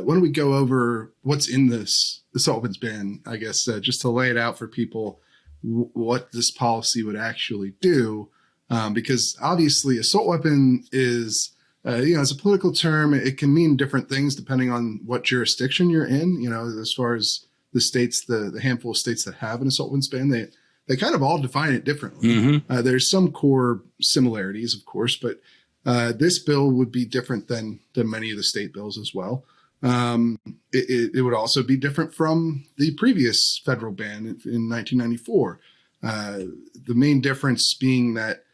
why don't we go over what's in this assault weapons ban, I guess, just to lay it out for people what this policy would actually do. Because obviously assault weapon is, as a political term, it can mean different things depending on what jurisdiction you're in. As far as the states, the handful of states that have an assault weapons ban, they kind of all define it differently. Mm-hmm. There's some core similarities, of course, but this bill would be different than many of the state bills as well. It would also be different from the previous federal ban in 1994. The main difference being that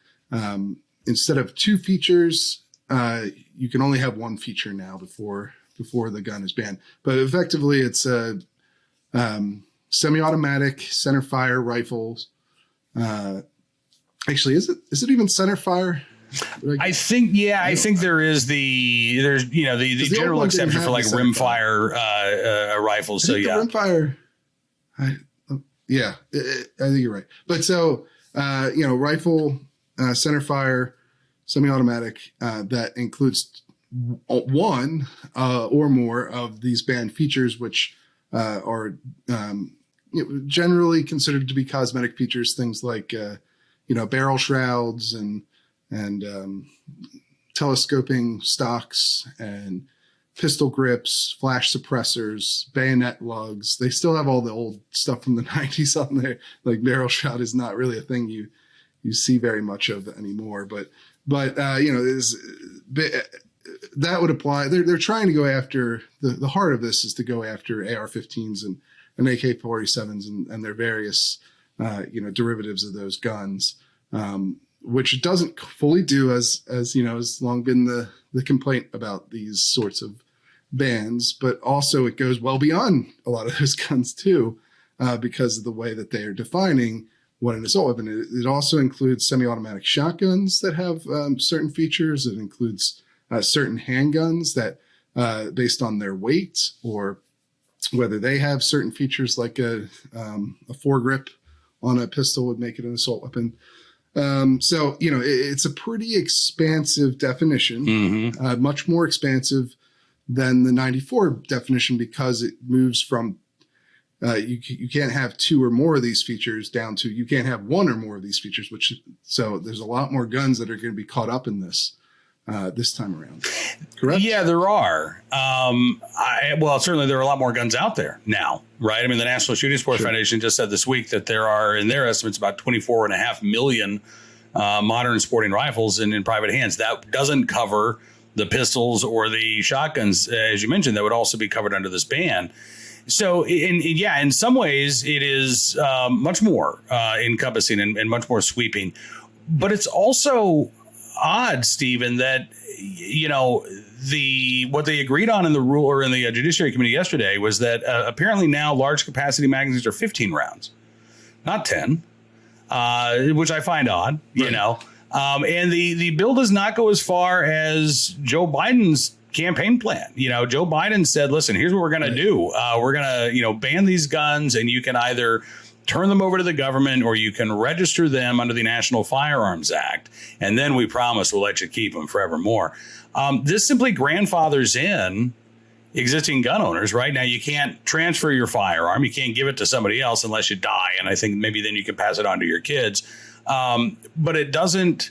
instead of 2 features, you can only have 1 feature now before the gun is banned. But effectively, it's semi-automatic centerfire rifles. Actually, is it even centerfire? I think there's the general exception for like rimfire rifles. So yeah, rimfire. I think you're right. But so rifle, centerfire, semi-automatic that includes 1 or more of these banned features, which are generally considered to be cosmetic features, things like barrel shrouds and telescoping stocks and pistol grips, flash suppressors, bayonet lugs. They still have all the old stuff from the 90s on there. Like barrel shroud is not really a thing you see very much of anymore. But that would apply. They're trying to go after the heart of this is to go after AR-15s and AK-47s and their various derivatives of those guns. Which it doesn't fully do, as has long been the complaint about these sorts of bans, but also it goes well beyond a lot of those guns too, because of the way that they are defining what an assault weapon. It also includes semi-automatic shotguns that have certain features. It includes certain handguns that, based on their weight or whether they have certain features like a foregrip on a pistol would make it an assault weapon. It's a pretty expansive definition, mm-hmm. Much more expansive than the 94 definition because it moves from you can't have 2 or more of these features down to you can't have 1 or more of these features. So there's a lot more guns that are going to be caught up in this time around. Correct? Yeah, there are. Certainly there are a lot more guns out there now, right? I mean, the National Shooting Sports Foundation just said this week that there are, in their estimates, about 24.5 million modern sporting rifles in private hands. That doesn't cover the pistols or the shotguns, as you mentioned, that would also be covered under this ban. So, in some ways, it is much more encompassing and much more sweeping. But it's also odd, Stephen, that what they agreed on in the rule or in the Judiciary Committee yesterday was that apparently now large capacity magazines are 15 rounds, not 10, which I find odd. Right. And the bill does not go as far as Joe Biden's campaign plan. Joe Biden said, "Listen, here's what we're going to do. We're going to ban these guns, and you can either turn them over to the government or you can register them under the National Firearms Act. And then we promise we'll let you keep them forevermore." This simply grandfathers in existing gun owners. Right now, you can't transfer your firearm. You can't give it to somebody else unless you die. And I think maybe then you can pass it on to your kids. But it doesn't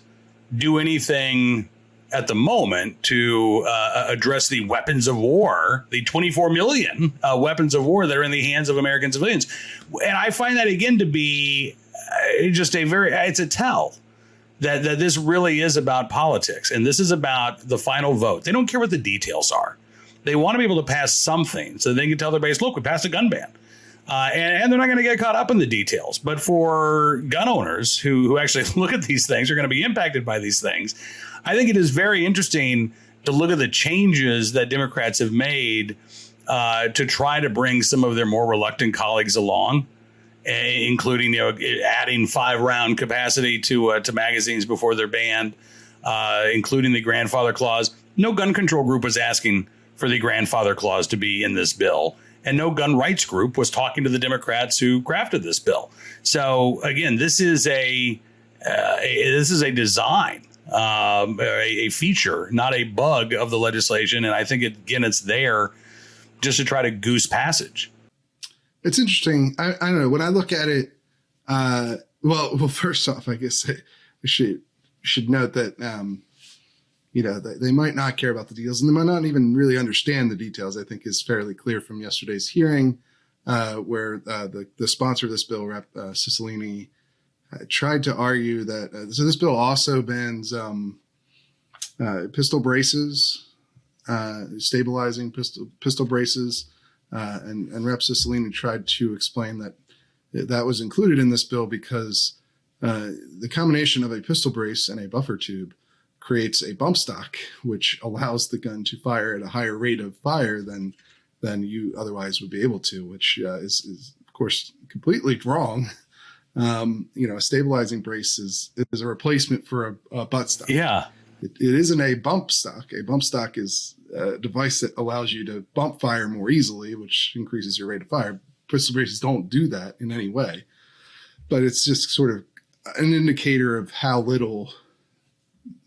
do anything at the moment to address the weapons of war, the 24 million weapons of war that are in the hands of American civilians. And I find that, again, to be just it's a tell that this really is about politics. And this is about the final vote. They don't care what the details are. They want to be able to pass something so they can tell their base, look, we passed a gun ban. And they're not going to get caught up in the details. But for gun owners who actually look at these things, are going to be impacted by these things, I think it is very interesting to look at the changes that Democrats have made to try to bring some of their more reluctant colleagues along, including adding 5-round capacity to magazines before they're banned, including the grandfather clause. No gun control group was asking for the grandfather clause to be in this bill. And no gun rights group was talking to the Democrats who crafted this bill. So, again, this is a design, a feature, not a bug of the legislation. And I think, it's there just to try to goose passage. It's interesting. I don't know. When I look at it, well, first off, I guess I should note that, that they might not care about the deals and they might not even really understand the details. I think is fairly clear from yesterday's hearing, where the sponsor of this bill, Rep. Cicilline, tried to argue that so this bill also bans pistol braces, stabilizing pistol braces, and Rep. Cicilline tried to explain that was included in this bill because the combination of a pistol brace and a buffer tube creates a bump stock, which allows the gun to fire at a higher rate of fire than you otherwise would be able to, which is of course completely wrong. A stabilizing brace is a replacement for a butt stock. Yeah. It isn't a bump stock. A bump stock is a device that allows you to bump fire more easily, which increases your rate of fire. Pistol braces don't do that in any way, but it's just sort of an indicator of how little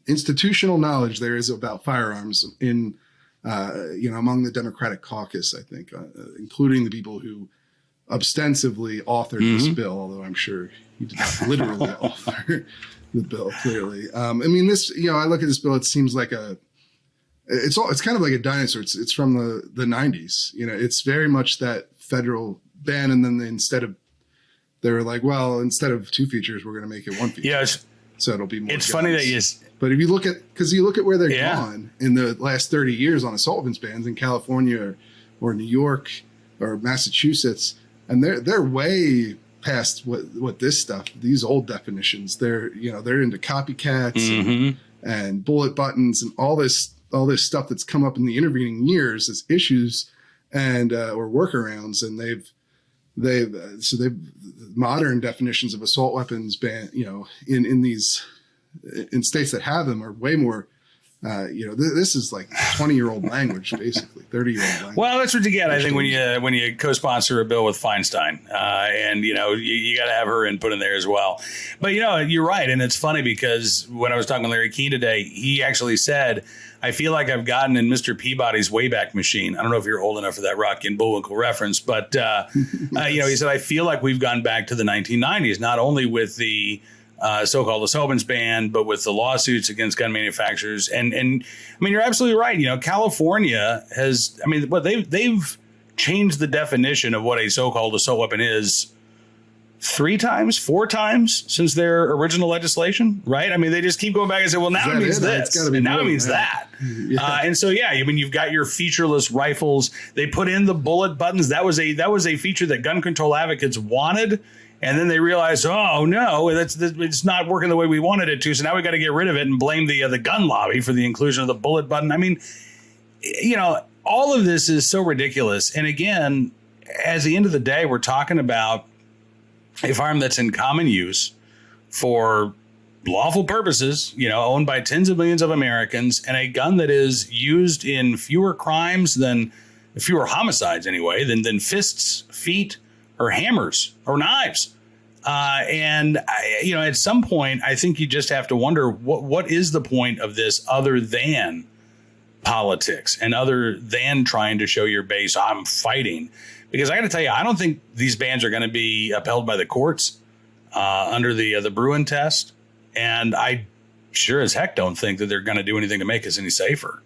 institutional knowledge there is about firearms in, among the Democratic caucus, I think, including the people who ostensibly authored this bill, although I'm sure he did not literally author the bill, clearly. I look at this bill, it seems like it's kind of like a dinosaur. It's from the 90s. It's very much that federal ban. And then they were like, well, instead of 2 features, we're going to make it 1 feature. Yes. So it'll be more. It's guns. funny that you. But if you look at where they're gone in the last 30 years on assault weapons bans in California or New York or Massachusetts, and they're way past what this stuff, these old definitions. They're into copycats and bullet buttons and all this stuff that's come up in the intervening years as issues and or workarounds, and they've modern definitions of assault weapons ban, in states that have them are way more. This is like 20-year-old language, basically 30-year-old language. Well, that's what you get, I think, when you co-sponsor a bill with Feinstein, and you got to have her input in there as well. But you're right, and it's funny because when I was talking to Larry Keane today, he actually said, "I feel like I've gotten in Mr. Peabody's Wayback Machine." I don't know if you're old enough for that Rocky and Bullwinkle reference, but he said, "I feel like we've gone back to the 1990s, not only with the so-called assault weapons ban, but with the lawsuits against gun manufacturers." And you're absolutely right. California has, they've changed the definition of what a so-called assault weapon is 4 times since their original legislation, right? They just keep going back and say, well, now it means this, and now it means that. Yeah. And so, you've got your featureless rifles. They put in the bullet buttons. That was a feature that gun control advocates wanted. And then they realized, oh no, it's not working the way we wanted it to. So now we got to get rid of it and blame the gun lobby for the inclusion of the bullet button. All of this is so ridiculous. And again, at the end of the day, we're talking about a firearm that's in common use for lawful purposes, owned by tens of millions of Americans, and a gun that is used in fewer homicides anyway, than fists, feet, or hammers or knives. At some point, I think you just have to wonder what is the point of this other than politics and other than trying to show your base I'm fighting. Because I got to tell you, I don't think these bans are going to be upheld by the courts under the Bruin test. And I sure as heck don't think that they're going to do anything to make us any safer.